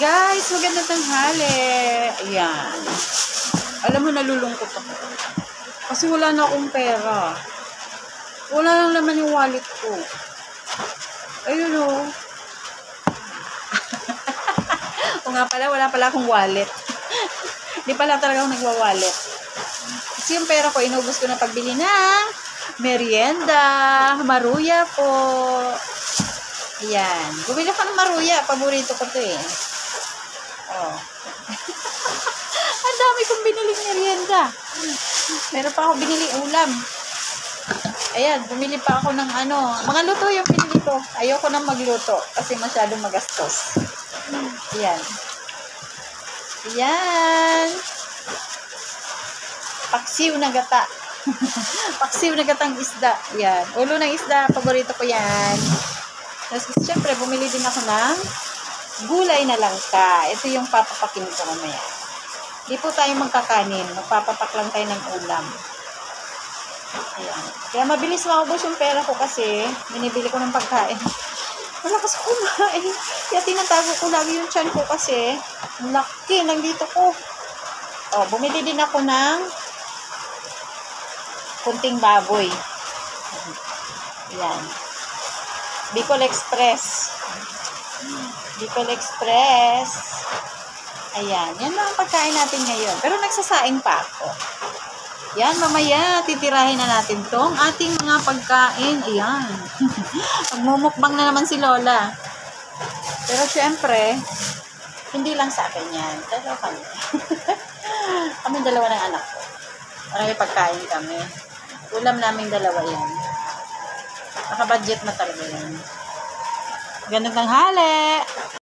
Guys, magandang tanghali. Ayan. Alam mo, nalulungkot ako. Kasi wala na akong pera. Wala lang naman yung wallet ko. Ayun o. O nga pala, wala pala akong wallet. Di pala talaga ako nagwa-wallet. Kasi yung pera ko, inubos ko na pagbili ng merienda. Maruya po. Ayan. Bumili ako ng maruya. Paborito ko to eh. Oh. Ang dami kong biniling merienda. Meron pa ako binili ulam. Ayan, bumili pa ako ng mga luto yung pinili ko. Ayoko nang magluto kasi masyadong magastos. Ayan. Ayan. Paksiw na gata. Paksiw na gatang isda. Ayan. Ulo ng isda. Paborito ko yan. Tapos, syempre, bumili din ako ng gulay na langka. Ito yung papapakin ko mamaya. Di po tayo magkakanin. Magpapapak lang tayo ng ulam. Ayan. Kaya mabilis maubos yung pera ko kasi binibili ko ng pagkain. Wala kasi kumain. Kaya tinatago ko lagi yung tiyan ko kasi laki nandito ko. Oh, bumili din ako ng kunting baboy. Ayan. Bicol Express. Bicol Express. Ayan. Yan lang ang pagkain natin ngayon. Pero nagsasaing pa ako. Yan, mamaya, titirahin na natin tong ating mga pagkain. Ayan. Magmumukbang na naman si Lola. Pero syempre, hindi lang sa akin yan. Dalawa kami. Kami dalawa ng anak ko. Marami pagkain kami. Ulam naming dalawa yan. Naka-budget na talaga yan. Ganun tanghali.